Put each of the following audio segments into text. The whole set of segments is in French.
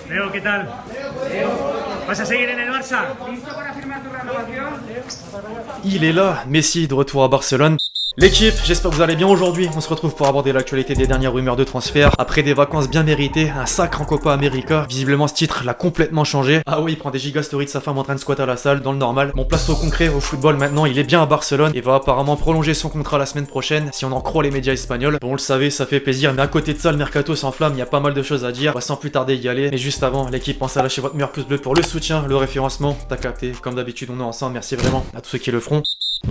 Leo, ¿qué tal? ¿Vas a seguir en el Barça? Il est là, Messi de retour à Barcelone. L'équipe, j'espère que vous allez bien aujourd'hui. On se retrouve pour aborder l'actualité des dernières rumeurs de transfert. Après des vacances bien méritées, un sacre en Copa América. Visiblement, ce titre l'a complètement changé. Ah oui, il prend des gigastories de sa femme en train de squatter à la salle, dans le normal. Bon, place au concret, au football maintenant, il est bien à Barcelone et va apparemment prolonger son contrat la semaine prochaine, si on en croit les médias espagnols. Bon, on le savait, ça fait plaisir, mais à côté de ça, le mercato s'enflamme, il y a pas mal de choses à dire. On va sans plus tarder y aller. Mais juste avant, l'équipe, pensez à lâcher votre meilleur pouce bleu pour le soutien, le référencement. T'as capté, comme d'habitude, on est ensemble. Merci vraiment à tous ceux qui le feront.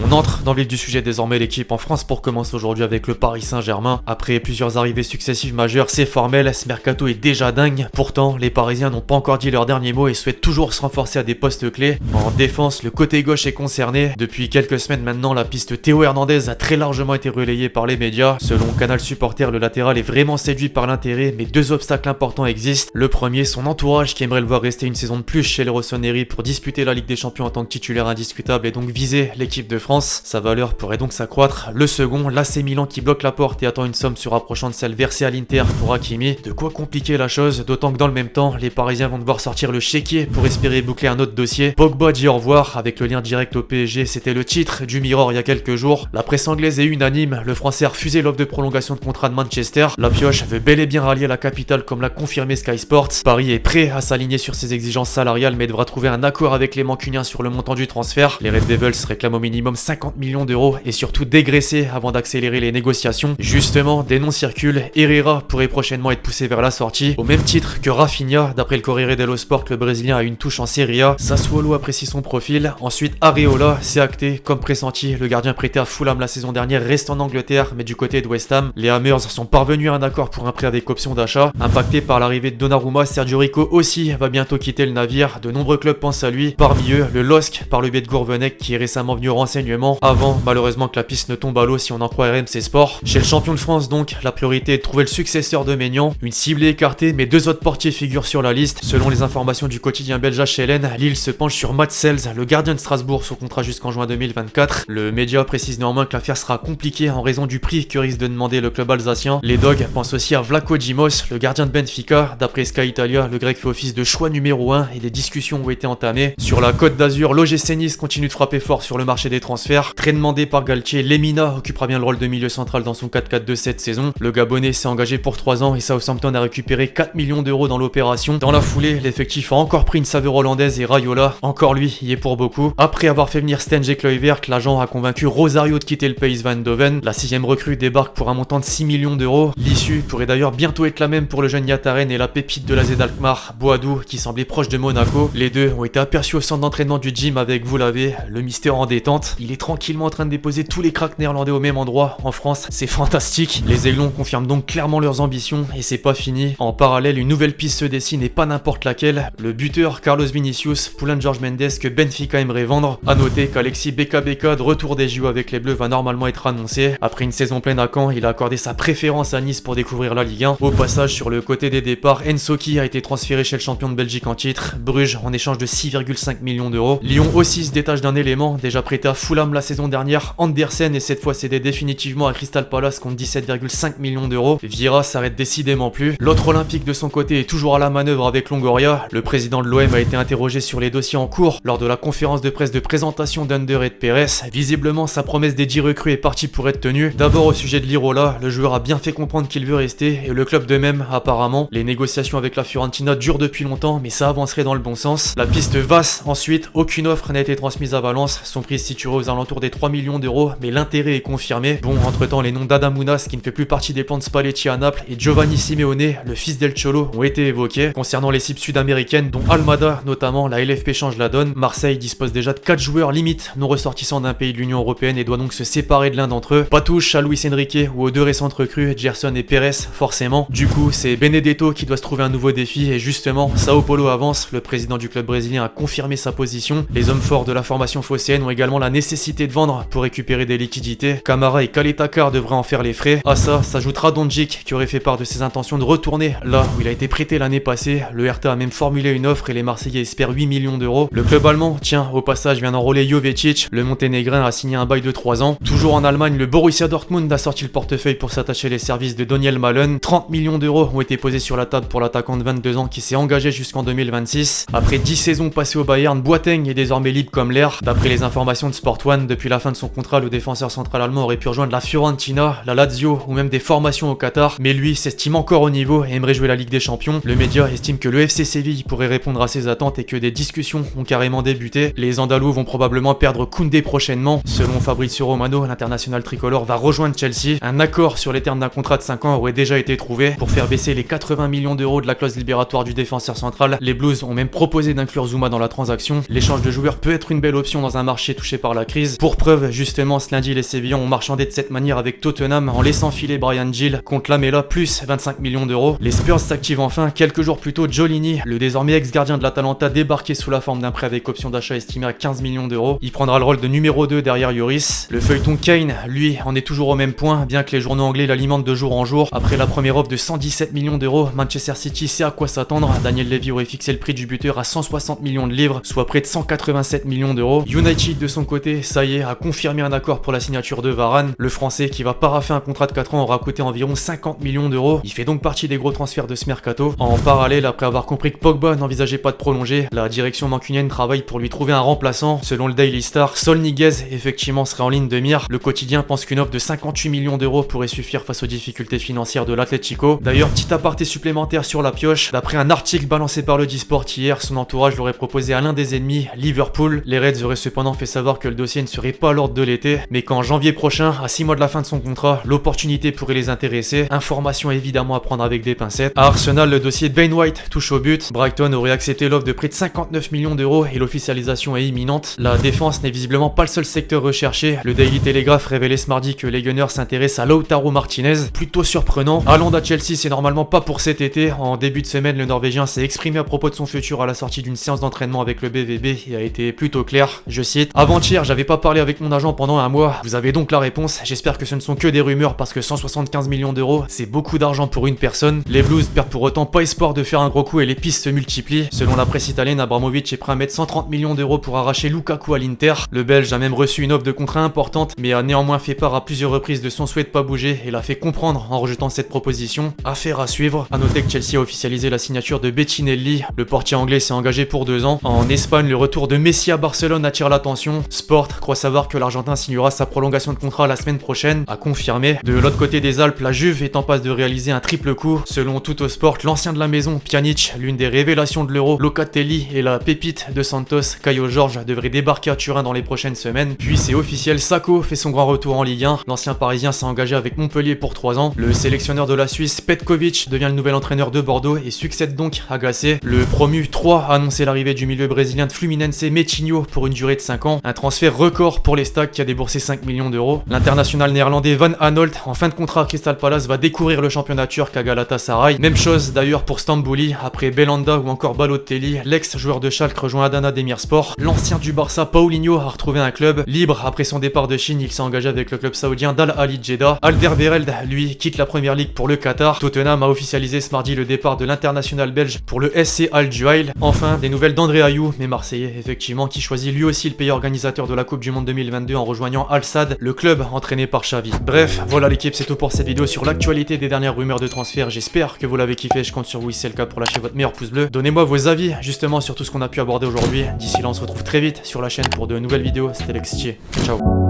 On entre dans le vif du sujet désormais, l'équipe en France pour commencer aujourd'hui avec le Paris Saint-Germain. Après plusieurs arrivées successives majeures, c'est formel, ce mercato est déjà dingue. Pourtant, les Parisiens n'ont pas encore dit leur dernier mot et souhaitent toujours se renforcer à des postes clés. En défense, le côté gauche est concerné. Depuis quelques semaines maintenant, la piste Théo Hernandez a très largement été relayée par les médias. Selon Canal Supporter, le latéral est vraiment séduit par l'intérêt, mais deux obstacles importants existent. Le premier, son entourage qui aimerait le voir rester une saison de plus chez les Rossoneri pour disputer la Ligue des Champions en tant que titulaire indiscutable et donc viser l'équipe de France. Sa valeur pourrait donc s'accroître. Le second, l'AC Milan qui bloque la porte et attend une somme se rapprochant de celle versée à l'Inter pour Hakimi. De quoi compliquer la chose, d'autant que dans le même temps, les Parisiens vont devoir sortir le chéquier pour espérer boucler un autre dossier. Pogba dit au revoir avec le lien direct au PSG, c'était le titre du Mirror il y a quelques jours. La presse anglaise est unanime, le Français a refusé l'offre de prolongation de contrat de Manchester. La pioche veut bel et bien rallier la capitale comme l'a confirmé Sky Sports. Paris est prêt à s'aligner sur ses exigences salariales mais devra trouver un accord avec les Mancuniens sur le montant du transfert. Les Red Devils réclament au minimum 50 millions d'euros et surtout dégraisser avant d'accélérer les négociations. Justement, des noms circulent. Herrera pourrait prochainement être poussé vers la sortie, au même titre que Rafinha. D'après le Corriere dello Sport, le Brésilien a une touche en Serie A. Sassuolo apprécie son profil. Ensuite, Areola, c'est acté. Comme pressenti, le gardien prêté à Fulham la saison dernière reste en Angleterre, mais du côté de West Ham. Les Hammers sont parvenus à un accord pour un prêt avec option d'achat. Impacté par l'arrivée de Donnarumma, Sergio Rico aussi va bientôt quitter le navire. De nombreux clubs pensent à lui. Parmi eux, le LOSC par le biais de Gourvenec qui est récemment venu au renseignement. Avant, malheureusement, que la piste ne tombe à l'eau si on en croit RMC Sport. Chez le champion de France donc, la priorité est de trouver le successeur de Maignan. Une cible est écartée, mais deux autres portiers figurent sur la liste. Selon les informations du quotidien belge HLN, Lille se penche sur Mats Sels, le gardien de Strasbourg, sous contrat jusqu'en juin 2024. Le média précise néanmoins que l'affaire sera compliquée en raison du prix que risque de demander le club alsacien. Les Dogs pensent aussi à Vlaco Dimos, le gardien de Benfica. D'après Sky Italia, le grec fait office de choix numéro 1 et des discussions ont été entamées. Sur la Côte d'Azur, l'OGC Nice continue de frapper fort sur le marché des transferts. Très demandé par Galtier, Lemina occupera bien le rôle de milieu central dans son 4-4-2 cette saison. Le Gabonais s'est engagé pour 3 ans et Southampton a récupéré 4 millions d'euros dans l'opération. Dans la foulée, l'effectif a encore pris une saveur hollandaise et Raiola, encore lui, y est pour beaucoup. Après avoir fait venir Stenge Kluivert, l'agent a convaincu Rosario de quitter le PSV Eindhoven. La 6ème recrue débarque pour un montant de 6 millions d'euros. L'issue pourrait d'ailleurs bientôt être la même pour le jeune Yataren et la pépite de l'AZ Alkmaar, Boadou, qui semblait proche de Monaco. Les deux ont été aperçus au centre d'entraînement du gym avec, vous l'avez, le mystère en détente. Il est tranquillement en train de déposer tous les cracks néerlandais au même endroit. En France, c'est fantastique. Les Aiglons confirment donc clairement leurs ambitions et c'est pas fini. En parallèle, une nouvelle piste se dessine et pas n'importe laquelle. Le buteur Carlos Vinicius, poulain de George Mendes que Benfica aimerait vendre. A noter qu'Alexis Beka de retour des JO avec les Bleus va normalement être annoncé. Après une saison pleine à Caen, il a accordé sa préférence à Nice pour découvrir la Ligue 1. Au passage, sur le côté des départs, Ensoki a été transféré chez le champion de Belgique en titre, Bruges, en échange de 6,5 millions d'euros. Lyon aussi se détache d'un élément, déjà prêté à Fulham la saison dernière, Andersen, et cette fois cédé définitivement à Crystal Palace contre 17,5 millions d'euros. Vieira s'arrête décidément plus. L'autre olympique de son côté est toujours à la manœuvre avec Longoria. Le président de l'OM a été interrogé sur les dossiers en cours lors de la conférence de presse de présentation d'Under et de Pérez. Visiblement, sa promesse des 10 recrues est partie pour être tenue. D'abord au sujet de Lirola, le joueur a bien fait comprendre qu'il veut rester et le club de même apparemment. Les négociations avec la Fiorentina durent depuis longtemps mais ça avancerait dans le bon sens. La piste Vass ensuite, aucune offre n'a été transmise à Valence. Son prix se situerait aux alentours des 3 millions d'euros mais l'intérêt est confirmé. Bon, entre temps les noms d'Adamounas qui ne fait plus partie des plans de Spalletti à Naples et Giovanni Simeone, le fils d'El Cholo, ont été évoqués. Concernant les cibles sud-américaines dont Almada notamment, la LFP change la donne. Marseille dispose déjà de 4 joueurs limite non ressortissants d'un pays de l'Union Européenne et doit donc se séparer de l'un d'entre eux. Pas touche à Luis Enrique ou aux deux récentes recrues, Gerson et Pérez forcément. Du coup, c'est Benedetto qui doit se trouver un nouveau défi et justement, Sao Paulo avance. Le président du club brésilien a confirmé sa position. Les hommes forts de la formation phocéenne ont également la nécessité nécessité de vendre pour récupérer des liquidités. Camara et Khaled Takar devraient en faire les frais. À ça s'ajoutera Donjik qui aurait fait part de ses intentions de retourner là où il a été prêté l'année passée. Le RTA a même formulé une offre et les Marseillais espèrent 8 millions d'euros. Le club allemand, tiens, au passage vient d'enrôler Jovetic. Le Monténégrin a signé un bail de 3 ans. Toujours en Allemagne, le Borussia Dortmund a sorti le portefeuille pour s'attacher les services de Daniel Malen. 30 millions d'euros ont été posés sur la table pour l'attaquant de 22 ans qui s'est engagé jusqu'en 2026. Après 10 saisons passées au Bayern, Boateng est désormais libre comme l'air. D'après les informations de Sport One, depuis la fin de son contrat, le défenseur central allemand aurait pu rejoindre la Fiorentina, la Lazio ou même des formations au Qatar. Mais lui s'estime encore au niveau et aimerait jouer la Ligue des Champions. Le média estime que le FC Séville pourrait répondre à ses attentes et que des discussions ont carrément débuté. Les Andalous vont probablement perdre Koundé prochainement. Selon Fabrizio Romano, l'international tricolore va rejoindre Chelsea. Un accord sur les termes d'un contrat de 5 ans aurait déjà été trouvé. Pour faire baisser les 80 millions d'euros de la clause libératoire du défenseur central, les Blues ont même proposé d'inclure Zouma dans la transaction. L'échange de joueurs peut être une belle option dans un marché touché par la crise. Pour preuve, justement, ce lundi, les Sévillans ont marchandé de cette manière avec Tottenham en laissant filer Brian Gill contre Lamela plus 25 millions d'euros. Les Spurs s'activent enfin. Quelques jours plus tôt, Giolini, le désormais ex-gardien de l'Atalanta, débarqué sous la forme d'un prêt avec option d'achat estimé à 15 millions d'euros. Il prendra le rôle de numéro 2 derrière Lloris. Le feuilleton Kane, lui, en est toujours au même point, bien que les journaux anglais l'alimentent de jour en jour. Après la première offre de 117 millions d'euros, Manchester City sait à quoi s'attendre. Daniel Levy aurait fixé le prix du buteur à 160 millions de livres, soit près de 187 millions d'euros. United, de son côté, ça y est, a confirmé un accord pour la signature de Varane. Le Français, qui va paraffer un contrat de 4 ans, aura coûté environ 50 millions d'euros. Il fait donc partie des gros transferts de ce mercato. En parallèle, après avoir compris que Pogba n'envisageait pas de prolonger, la direction mancunienne travaille pour lui trouver un remplaçant. Selon le Daily Star, Saul Niguez, effectivement, serait en ligne de mire. Le quotidien pense qu'une offre de 58 millions d'euros pourrait suffire face aux difficultés financières de l'Atlético. D'ailleurs, petit aparté supplémentaire sur la pioche, d'après un article balancé par le Disport hier, son entourage l'aurait proposé à l'un des ennemis, Liverpool. Les Reds auraient cependant fait savoir que le dossier ne serait pas à l'ordre de l'été, mais qu'en janvier prochain, à 6 mois de la fin de son contrat, l'opportunité pourrait les intéresser. Information évidemment à prendre avec des pincettes. À Arsenal, le dossier de Ben White touche au but. Brighton aurait accepté l'offre de près de 59 millions d'euros et l'officialisation est imminente. La défense n'est visiblement pas le seul secteur recherché. Le Daily Telegraph révélait ce mardi que les Gunners s'intéressent à Lautaro Martinez. Plutôt surprenant. Haaland à Chelsea, c'est normalement pas pour cet été. En début de semaine, le Norvégien s'est exprimé à propos de son futur à la sortie d'une séance d'entraînement avec le BVB et a été plutôt clair. Je cite: avant-hier, j'avais pas parlé avec mon agent pendant un mois. Vous avez donc la réponse. J'espère que ce ne sont que des rumeurs parce que 175 millions d'euros, c'est beaucoup d'argent pour une personne. Les Blues perdent pour autant pas espoir de faire un gros coup et les pistes se multiplient. Selon la presse italienne, Abramovich est prêt à mettre 130 millions d'euros pour arracher Lukaku à l'Inter. Le Belge a même reçu une offre de contrat importante, mais a néanmoins fait part à plusieurs reprises de son souhait de pas bouger et l'a fait comprendre en rejetant cette proposition. Affaire à suivre. A noter que Chelsea a officialisé la signature de Bettinelli. Le portier anglais s'est engagé pour 2 ans. En Espagne, le retour de Messi à Barcelone attire l'attention. Sport croit savoir que l'Argentin signera sa prolongation de contrat la semaine prochaine, à confirmer. De l'autre côté des Alpes, la Juve est en passe de réaliser un triple coup. Selon Tuttosport, l'ancien de la maison, Pjanic, l'une des révélations de l'Euro, Locatelli et la pépite de Santos, Caio Jorge, devraient débarquer à Turin dans les prochaines semaines. Puis c'est officiel, Sako fait son grand retour en Ligue 1. L'ancien parisien s'est engagé avec Montpellier pour 3 ans. Le sélectionneur de la Suisse, Petkovic, devient le nouvel entraîneur de Bordeaux et succède donc à Gasset. Le promu 3 a annoncé l'arrivée du milieu brésilien de Fluminense, Metinho, pour une durée de 5 ans. Un transfert record pour les Stags qui a déboursé 5 millions d'euros. L'international néerlandais Van Aanholt, en fin de contrat à Crystal Palace, va découvrir le championnat turc à Galatasaray. Même chose d'ailleurs pour Stambouli, après Belhanda ou encore Balotelli, l'ex-joueur de Schalke rejoint Adana Demirspor. L'ancien du Barça, Paulinho, a retrouvé un club. Libre après son départ de Chine, il s'est engagé avec le club saoudien d'Al Ahly Jeddah. Alderweireld, lui, quitte la première ligue pour le Qatar. Tottenham a officialisé ce mardi le départ de l'international belge pour le SC Al Duhail. Enfin, des nouvelles d'André Ayou, mais marseillais effectivement, qui choisit lui aussi le pays organisateur de la Coupe du Monde 2022 en rejoignant Al Sadd, le club entraîné par Xavi. Bref, voilà l'équipe, c'est tout pour cette vidéo sur l'actualité des dernières rumeurs de transfert. J'espère que vous l'avez kiffé, je compte sur vous si c'est le cas pour lâcher votre meilleur pouce bleu. Donnez-moi vos avis justement sur tout ce qu'on a pu aborder aujourd'hui. D'ici là, on se retrouve très vite sur la chaîne pour de nouvelles vidéos. C'était Lex Tchier. Ciao.